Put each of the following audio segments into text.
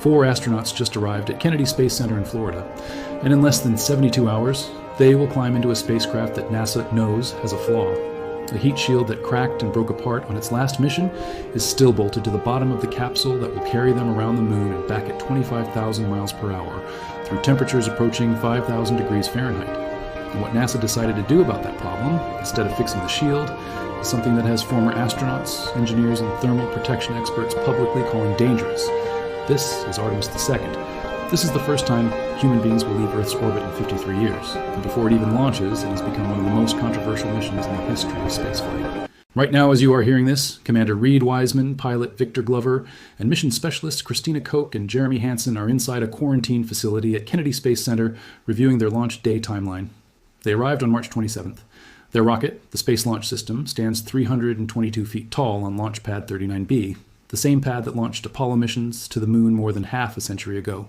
4 astronauts just arrived at Kennedy Space Center in Florida, and in less than 72 hours, they will climb into a spacecraft that NASA knows has a flaw. The heat shield that cracked and broke apart on its last mission is still bolted to the bottom of the capsule that will carry them around the moon and back at 25,000 miles per hour, through temperatures approaching 5,000 degrees Fahrenheit. And what NASA decided to do about that problem, instead of fixing the shield, is something that has former astronauts, engineers, and thermal protection experts publicly calling dangerous. This is Artemis II. This is the first time human beings will leave Earth's orbit in 53 years, and before it even launches, it has become one of the most controversial missions in the history of spaceflight. Right now, as you are hearing this, Commander Reid Wiseman, pilot Victor Glover, and mission specialists Christina Koch and Jeremy Hansen are inside a quarantine facility at Kennedy Space Center reviewing their launch day timeline. They arrived on March 27th. Their rocket, the Space Launch System, stands 322 feet tall on Launch Pad 39B, the same pad that launched Apollo missions to the moon more than half a century ago.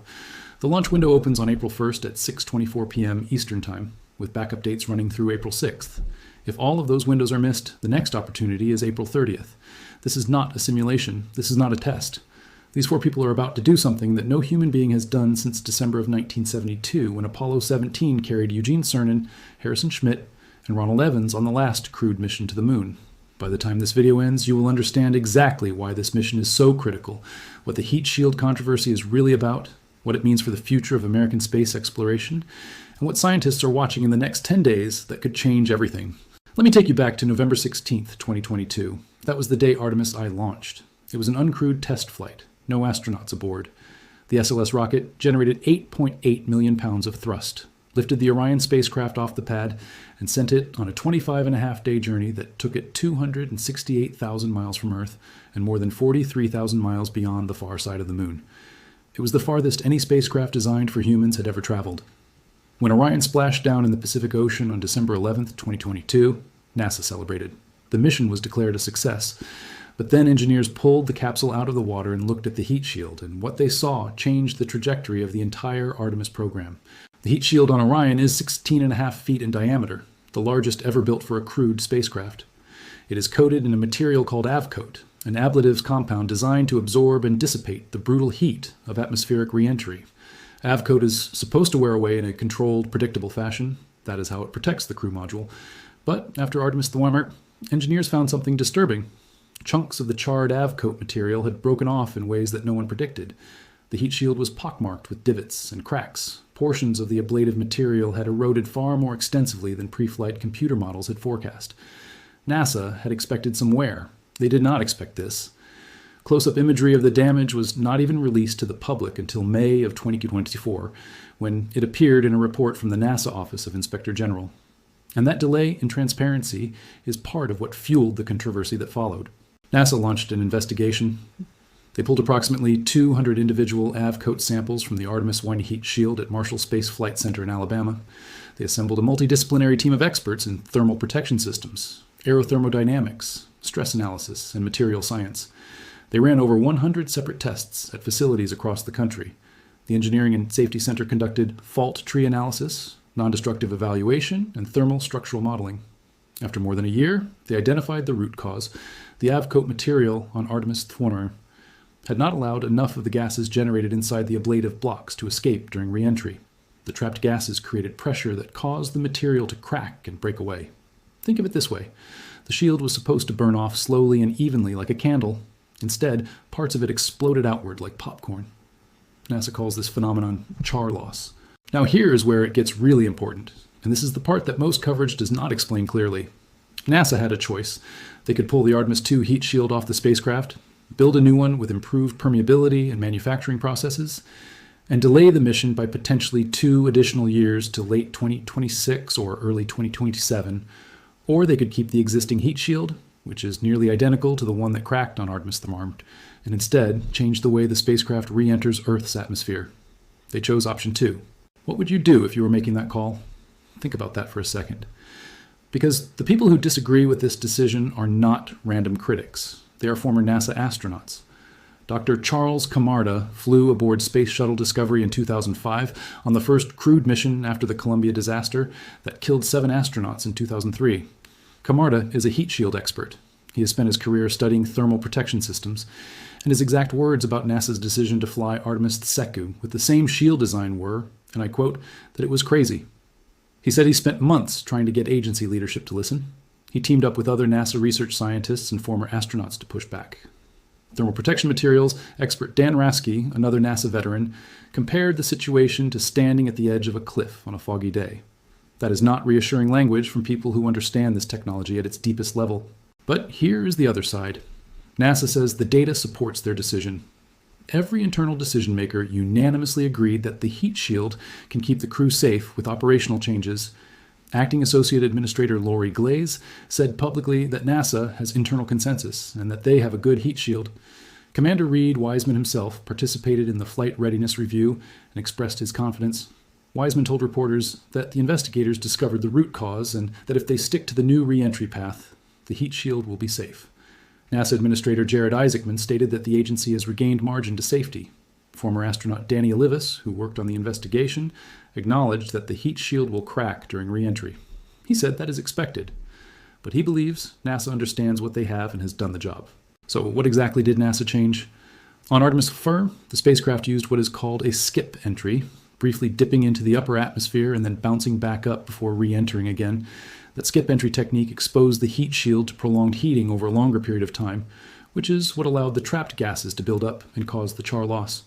The launch window opens on April 1st at 6:24 p.m. Eastern Time, with backup dates running through April 6th. If all of those windows are missed, the next opportunity is April 30th. This is not a simulation. This is not a test. These 4 people are about to do something that no human being has done since December of 1972, when Apollo 17 carried Eugene Cernan, Harrison Schmitt, and Ronald Evans on the last crewed mission to the moon. By the time this video ends, you will understand exactly why this mission is so critical, what the heat shield controversy is really about, what it means for the future of American space exploration, and what scientists are watching in the next 10 days that could change everything. Let me take you back to November 16th, 2022. That was the day Artemis I launched. It was an uncrewed test flight, no astronauts aboard. The SLS rocket generated 8.8 million pounds of thrust, lifted the Orion spacecraft off the pad, and sent it on a 25-and-a-half-day journey that took it 268,000 miles from Earth and more than 43,000 miles beyond the far side of the moon. It was the farthest any spacecraft designed for humans had ever traveled. When Orion splashed down in the Pacific Ocean on December 11th, 2022, NASA celebrated. The mission was declared a success, but then engineers pulled the capsule out of the water and looked at the heat shield, and what they saw changed the trajectory of the entire Artemis program. The heat shield on Orion is 16.5 feet in diameter, the largest ever built for a crewed spacecraft. It is coated in a material called avcoat, an ablative compound designed to absorb and dissipate the brutal heat of atmospheric reentry. Avcoat is supposed to wear away in a controlled, predictable fashion. That is how it protects the crew module. But after Artemis I, engineers found something disturbing. Chunks of the charred avcoat material had broken off in ways that no one predicted. The heat shield was pockmarked with divots and cracks. Portions of the ablative material had eroded far more extensively than pre-flight computer models had forecast. NASA had expected some wear. They did not expect this. Close-up imagery of the damage was not even released to the public until May of 2024, when it appeared in a report from the NASA Office of Inspector General. And that delay in transparency is part of what fueled the controversy that followed. NASA launched an investigation. They pulled approximately 200 individual avcoat samples from the Artemis I heat shield at Marshall Space Flight Center in Alabama. They assembled a multidisciplinary team of experts in thermal protection systems, aerothermodynamics, stress analysis, and material science. They ran over 100 separate tests at facilities across the country. The Engineering and Safety Center conducted fault tree analysis, non-destructive evaluation, and thermal structural modeling. After more than a year, they identified the root cause. The avcoat material on Artemis I had not allowed enough of the gases generated inside the ablative blocks to escape during reentry. The trapped gases created pressure that caused the material to crack and break away. Think of it this way. The shield was supposed to burn off slowly and evenly like a candle. Instead, parts of it exploded outward like popcorn. NASA calls this phenomenon char loss. Now here is where it gets really important, and this is the part that most coverage does not explain clearly. NASA had a choice. They could pull the Artemis II heat shield off the spacecraft, build a new one with improved permeability and manufacturing processes, and delay the mission by potentially 2 additional years to late 2026 or early 2027, or they could keep the existing heat shield, which is nearly identical to the one that cracked on Artemis I, and instead change the way the spacecraft re-enters Earth's atmosphere. They chose option 2. What would you do if you were making that call? Think about that for a second. Because the people who disagree with this decision are not random critics. They are former NASA astronauts. Dr. Charles Camarda flew aboard Space Shuttle Discovery in 2005 on the first crewed mission after the Columbia disaster that killed 7 astronauts in 2003. Camarda is a heat shield expert. He has spent his career studying thermal protection systems, And his exact words about NASA's decision to fly Artemis II with the same shield design were, and I quote, that it was crazy. He said he spent months trying to get agency leadership to listen. He teamed up with other NASA research scientists and former astronauts to push back. Thermal protection materials expert Dan Rasky, another NASA veteran, compared the situation to standing at the edge of a cliff on a foggy day. That is not reassuring language from people who understand this technology at its deepest level. But here is the other side. NASA says the data supports their decision. Every internal decision maker unanimously agreed that the heat shield can keep the crew safe with operational changes. Acting Associate Administrator Lori Glaze said publicly that NASA has internal consensus and that they have a good heat shield. Commander Reid, Wiseman himself, participated in the flight readiness review and expressed his confidence. Wiseman told reporters that the investigators discovered the root cause and that if they stick to the new reentry path, the heat shield will be safe. NASA Administrator Jared Isaacman stated that the agency has regained margin to safety. Former astronaut Danny Olivis, who worked on the investigation, acknowledged that the heat shield will crack during reentry. He said that is expected, but he believes NASA understands what they have and has done the job. So what exactly did NASA change? On Artemis IV, the spacecraft used what is called a skip entry, briefly dipping into the upper atmosphere and then bouncing back up before re-entering again. That skip entry technique exposed the heat shield to prolonged heating over a longer period of time, which is what allowed the trapped gases to build up and cause the char loss.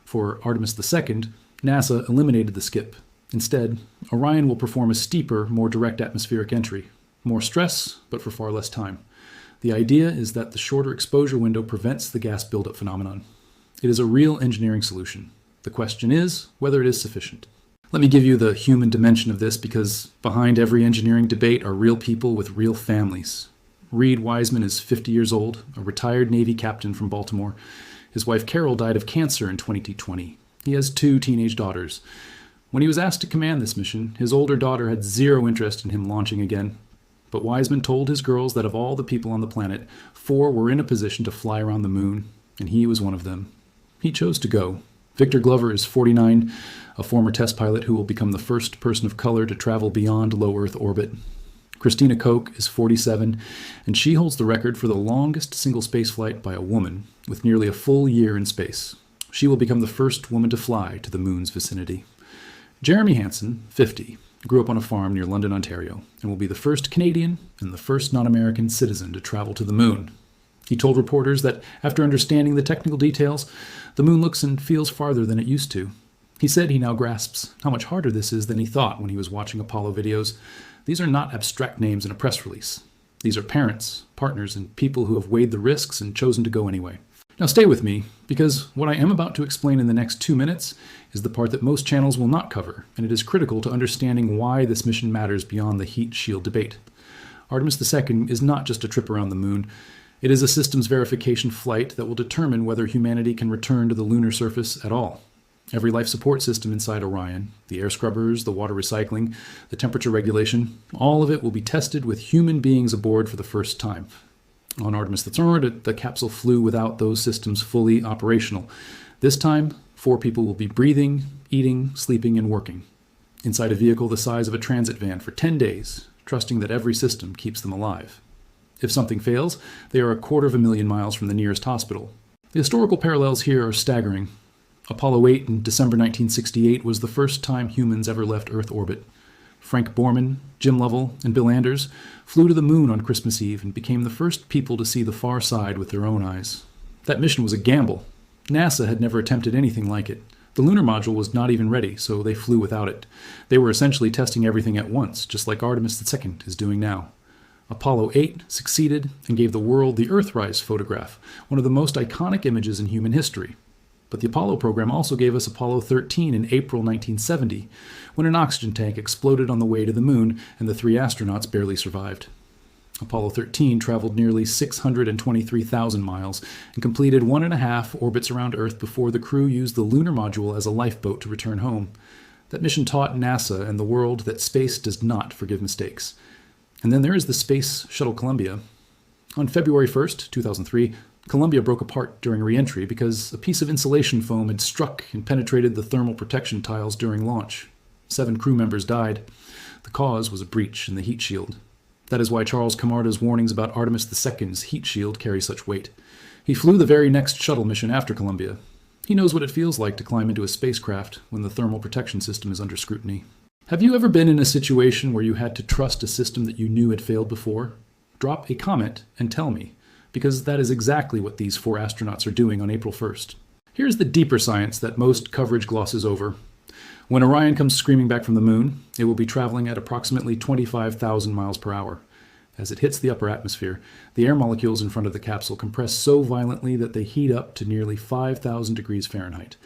For Artemis II, NASA eliminated the skip. Instead, Orion will perform a steeper, more direct atmospheric entry. More stress, but for far less time. The idea is that the shorter exposure window prevents the gas buildup phenomenon. It is a real engineering solution. The question is whether it is sufficient. Let me give you the human dimension of this, because behind every engineering debate are real people with real families. Reid Wiseman is 50 years old, a retired Navy captain from Baltimore. His wife Carol died of cancer in 2020. He has 2 teenage daughters. When he was asked to command this mission, his older daughter had zero interest in him launching again. But Wiseman told his girls that of all the people on the planet, 4 were in a position to fly around the moon, and he was one of them. He chose to go. Victor Glover is 49, a former test pilot who will become the first person of color to travel beyond low Earth orbit. Christina Koch is 47, and she holds the record for the longest single spaceflight by a woman, with nearly a full year in space. She will become the first woman to fly to the moon's vicinity. Jeremy Hansen, 50, grew up on a farm near London, Ontario, and will be the first Canadian and the first non-American citizen to travel to the moon. He told reporters that after understanding the technical details, the moon looks and feels farther than it used to. He said he now grasps how much harder this is than he thought when he was watching Apollo videos. These are not abstract names in a press release. These are parents, partners, and people who have weighed the risks and chosen to go anyway. Now stay with me, because what I am about to explain in the next 2 minutes is the part that most channels will not cover, and it is critical to understanding why this mission matters beyond the heat shield debate. Artemis II is not just a trip around the moon. It is a systems verification flight that will determine whether humanity can return to the lunar surface at all. Every life support system inside Orion, the air scrubbers, the water recycling, the temperature regulation, all of it will be tested with human beings aboard for the first time. On Artemis III, the capsule flew without those systems fully operational. This time, 4 people will be breathing, eating, sleeping, and working inside a vehicle the size of a transit van for 10 days, trusting that every system keeps them alive. If something fails, they are 250,000 miles from the nearest hospital. The historical parallels here are staggering. Apollo 8 in December 1968 was the first time humans ever left Earth orbit. Frank Borman, Jim Lovell, and Bill Anders flew to the moon on Christmas Eve and became the first people to see the far side with their own eyes. That mission was a gamble. NASA had never attempted anything like it. The lunar module was not even ready, so they flew without it. They were essentially testing everything at once, just like Artemis II is doing now. Apollo 8 succeeded and gave the world the Earthrise photograph, one of the most iconic images in human history. But the Apollo program also gave us Apollo 13 in April 1970, when an oxygen tank exploded on the way to the moon and the 3 astronauts barely survived. Apollo 13 traveled nearly 623,000 miles and completed 1.5 orbits around Earth before the crew used the lunar module as a lifeboat to return home. That mission taught NASA and the world that space does not forgive mistakes. And then there is the Space Shuttle Columbia. On February 1st, 2003, Columbia broke apart during re-entry because a piece of insulation foam had struck and penetrated the thermal protection tiles during launch. 7 crew members died. The cause was a breach in the heat shield. That is why Charles Camarda's warnings about Artemis II's heat shield carry such weight. He flew the very next shuttle mission after Columbia. He knows what it feels like to climb into a spacecraft when the thermal protection system is under scrutiny. Have you ever been in a situation where you had to trust a system that you knew had failed before? Drop a comment and tell me, because that is exactly what these 4 astronauts are doing on April 1st. Here's the deeper science that most coverage glosses over. When Orion comes screaming back from the moon, it will be traveling at approximately 25,000 miles per hour. As it hits the upper atmosphere, the air molecules in front of the capsule compress so violently that they heat up to nearly 5,000 degrees Fahrenheit.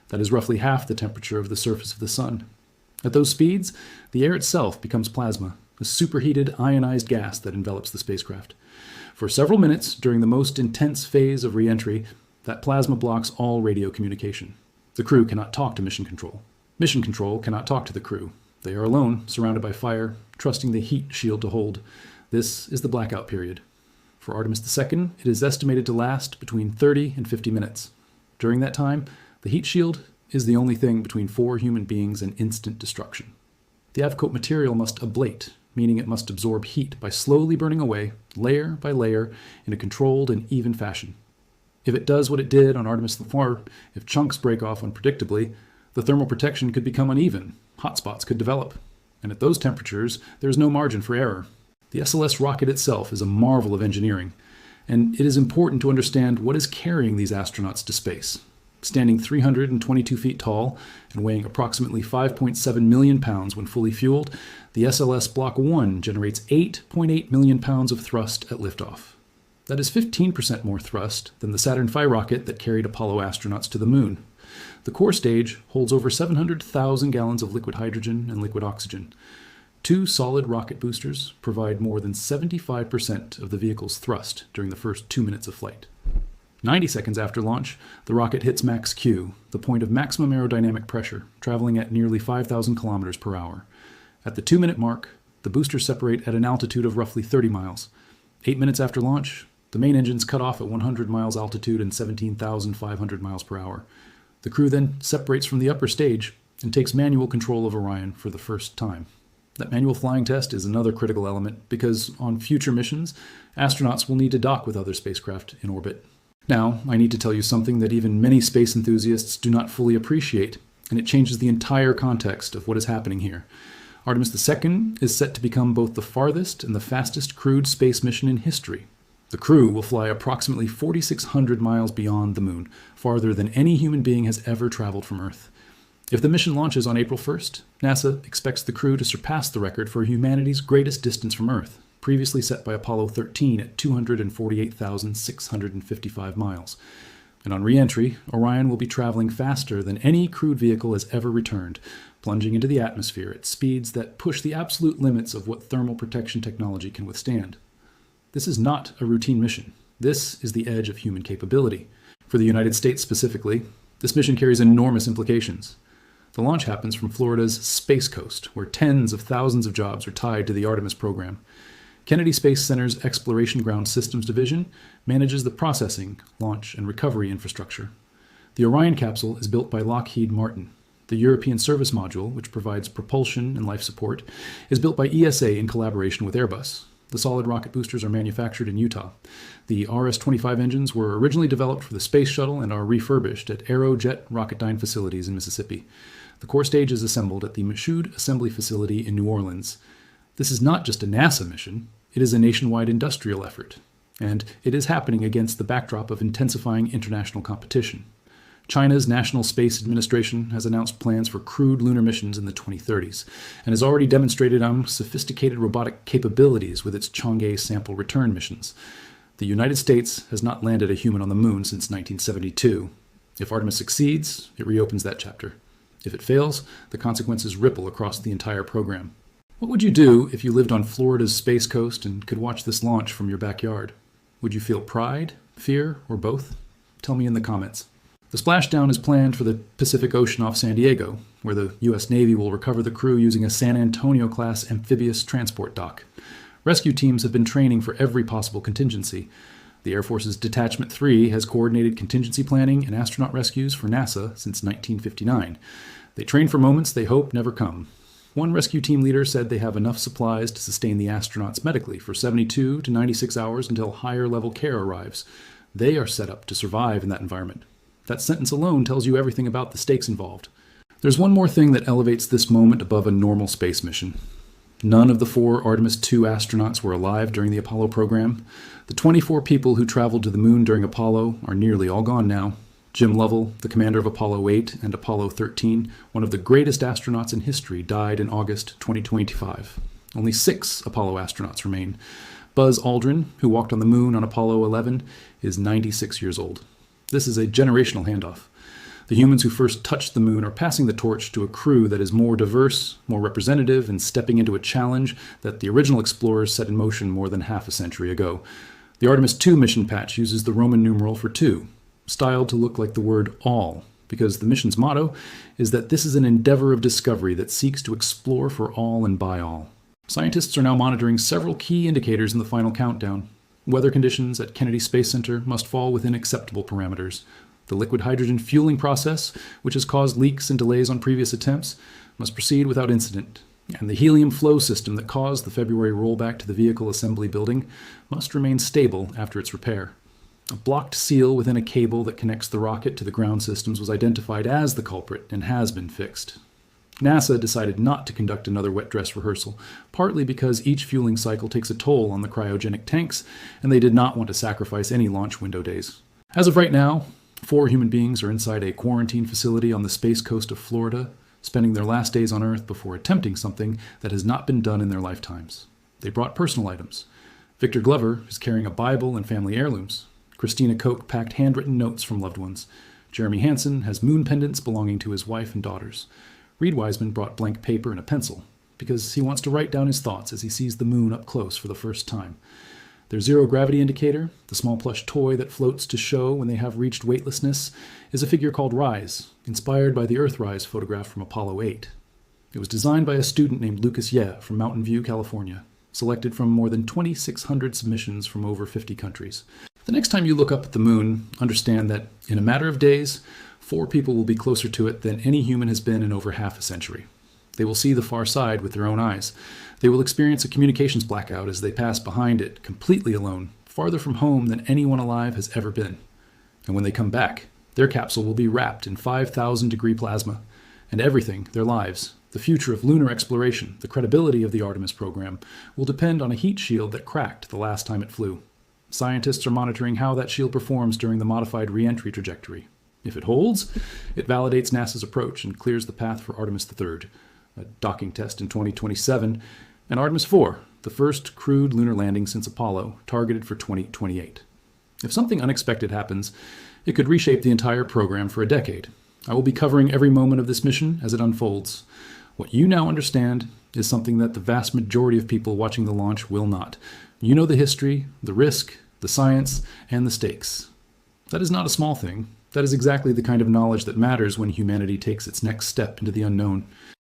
That is roughly half the temperature of the surface of the sun. At those speeds, the air itself becomes plasma, a superheated ionized gas that envelops the spacecraft. For several minutes during the most intense phase of reentry, that plasma blocks all radio communication. The crew cannot talk to mission control. Mission control cannot talk to the crew. They are alone, surrounded by fire, trusting the heat shield to hold. This is the blackout period. For Artemis II, it is estimated to last between 30 and 50 minutes. During that time, the heat shield is the only thing between 4 human beings and instant destruction. The Avcoat material must ablate, meaning it must absorb heat by slowly burning away, layer by layer, in a controlled and even fashion. If it does what it did on Artemis IV, if chunks break off unpredictably, the thermal protection could become uneven, hotspots could develop, and at those temperatures, there is no margin for error. The SLS rocket itself is a marvel of engineering, and it is important to understand what is carrying these astronauts to space. Standing 322 feet tall and weighing approximately 5.7 million pounds when fully fueled, the SLS Block 1 generates 8.8 million pounds of thrust at liftoff. That is 15% more thrust than the Saturn V rocket that carried Apollo astronauts to the moon. The core stage holds over 700,000 gallons of liquid hydrogen and liquid oxygen. 2 solid rocket boosters provide more than 75% of the vehicle's thrust during the first 2 minutes of flight. 90 seconds after launch, the rocket hits max Q, the point of maximum aerodynamic pressure, traveling at nearly 5,000 kilometers per hour. At the 2-minute mark, the boosters separate at an altitude of roughly 30 miles. 8 minutes after launch, the main engines cut off at 100 miles altitude and 17,500 miles per hour. The crew then separates from the upper stage and takes manual control of Orion for the first time. That manual flying test is another critical element because on future missions, astronauts will need to dock with other spacecraft in orbit. Now, I need to tell you something that even many space enthusiasts do not fully appreciate, and it changes the entire context of what is happening here. Artemis II is set to become both the farthest and the fastest crewed space mission in history. The crew will fly approximately 4,600 miles beyond the moon, farther than any human being has ever traveled from Earth. If the mission launches on April 1st, NASA expects the crew to surpass the record for humanity's greatest distance from Earth, previously set by Apollo 13 at 248,655 miles. And on re-entry, Orion will be traveling faster than any crewed vehicle has ever returned, plunging into the atmosphere at speeds that push the absolute limits of what thermal protection technology can withstand. This is not a routine mission. This is the edge of human capability. For the United States specifically, this mission carries enormous implications. The launch happens from Florida's Space Coast, where tens of thousands of jobs are tied to the Artemis program. Kennedy Space Center's Exploration Ground Systems Division manages the processing, launch, and recovery infrastructure. The Orion capsule is built by Lockheed Martin. The European Service Module, which provides propulsion and life support, is built by ESA in collaboration with Airbus. The solid rocket boosters are manufactured in Utah. The RS-25 engines were originally developed for the Space Shuttle and are refurbished at Aerojet Rocketdyne facilities in Mississippi. The core stage is assembled at the Michoud Assembly Facility in New Orleans. This is not just a NASA mission, it is a nationwide industrial effort, and it is happening against the backdrop of intensifying international competition. China's National Space Administration has announced plans for crewed lunar missions in the 2030s, and has already demonstrated sophisticated robotic capabilities with its Chang'e sample return missions. The United States has not landed a human on the moon since 1972. If Artemis succeeds, it reopens that chapter. If it fails, the consequences ripple across the entire program. What would you do if you lived on Florida's Space Coast and could watch this launch from your backyard? Would you feel pride, fear, or both? Tell me in the comments. The splashdown is planned for the Pacific Ocean off San Diego, where the U.S. Navy will recover the crew using a San Antonio-class amphibious transport dock. Rescue teams have been training for every possible contingency. The Air Force's Detachment 3 has coordinated contingency planning and astronaut rescues for NASA since 1959. They train for moments they hope never come. One rescue team leader said they have enough supplies to sustain the astronauts medically for 72 to 96 hours until higher level care arrives. They are set up to survive in that environment. That sentence alone tells you everything about the stakes involved. There's one more thing that elevates this moment above a normal space mission. None of the 4 Artemis II astronauts were alive during the Apollo program. The 24 people who traveled to the moon during Apollo are nearly all gone now. Jim Lovell, the commander of Apollo 8 and Apollo 13, one of the greatest astronauts in history, died in August 2025. Only 6 Apollo astronauts remain. Buzz Aldrin, who walked on the moon on Apollo 11, is 96 years old. This is a generational handoff. The humans who first touched the moon are passing the torch to a crew that is more diverse, more representative, and stepping into a challenge that the original explorers set in motion more than half a century ago. The Artemis II mission patch uses the Roman numeral for 2, styled to look like the word all, because the mission's motto is that this is an endeavor of discovery that seeks to explore for all and by all. Scientists are now monitoring several key indicators in the final countdown. Weather conditions at Kennedy Space Center must fall within acceptable parameters. The liquid hydrogen fueling process, which has caused leaks and delays on previous attempts, must proceed without incident. And the helium flow system that caused the February rollback to the vehicle assembly building must remain stable after its repair. A blocked seal within a cable that connects the rocket to the ground systems was identified as the culprit and has been fixed. NASA decided not to conduct another wet dress rehearsal, partly because each fueling cycle takes a toll on the cryogenic tanks, and they did not want to sacrifice any launch window days. As of right now, 4 human beings are inside a quarantine facility on the space coast of Florida, spending their last days on Earth before attempting something that has not been done in their lifetimes. They brought personal items. Victor Glover is carrying a Bible and family heirlooms. Christina Koch packed handwritten notes from loved ones. Jeremy Hansen has moon pendants belonging to his wife and daughters. Reid Wiseman brought blank paper and a pencil, because he wants to write down his thoughts as he sees the moon up close for the first time. Their zero-gravity indicator, the small plush toy that floats to show when they have reached weightlessness, is a figure called Rise, inspired by the Earthrise photograph from Apollo 8. It was designed by a student named Lucas Ye from Mountain View, California, selected from more than 2,600 submissions from over 50 countries. The next time you look up at the moon, understand that in a matter of days, 4 people will be closer to it than any human has been in over half a century. They will see the far side with their own eyes. They will experience a communications blackout as they pass behind it, completely alone, farther from home than anyone alive has ever been. And when they come back, their capsule will be wrapped in 5,000-degree plasma, and everything, their lives, the future of lunar exploration, the credibility of the Artemis program, will depend on a heat shield that cracked the last time it flew. Scientists are monitoring how that shield performs during the modified reentry trajectory. If it holds, it validates NASA's approach and clears the path for Artemis III, a docking test in 2027, and Artemis IV, the first crewed lunar landing since Apollo, targeted for 2028. If something unexpected happens, it could reshape the entire program for a decade. I will be covering every moment of this mission as it unfolds. What you now understand is something that the vast majority of people watching the launch will not. You know the history, the risk, the science, and the stakes. That is not a small thing. That is exactly the kind of knowledge that matters when humanity takes its next step into the unknown.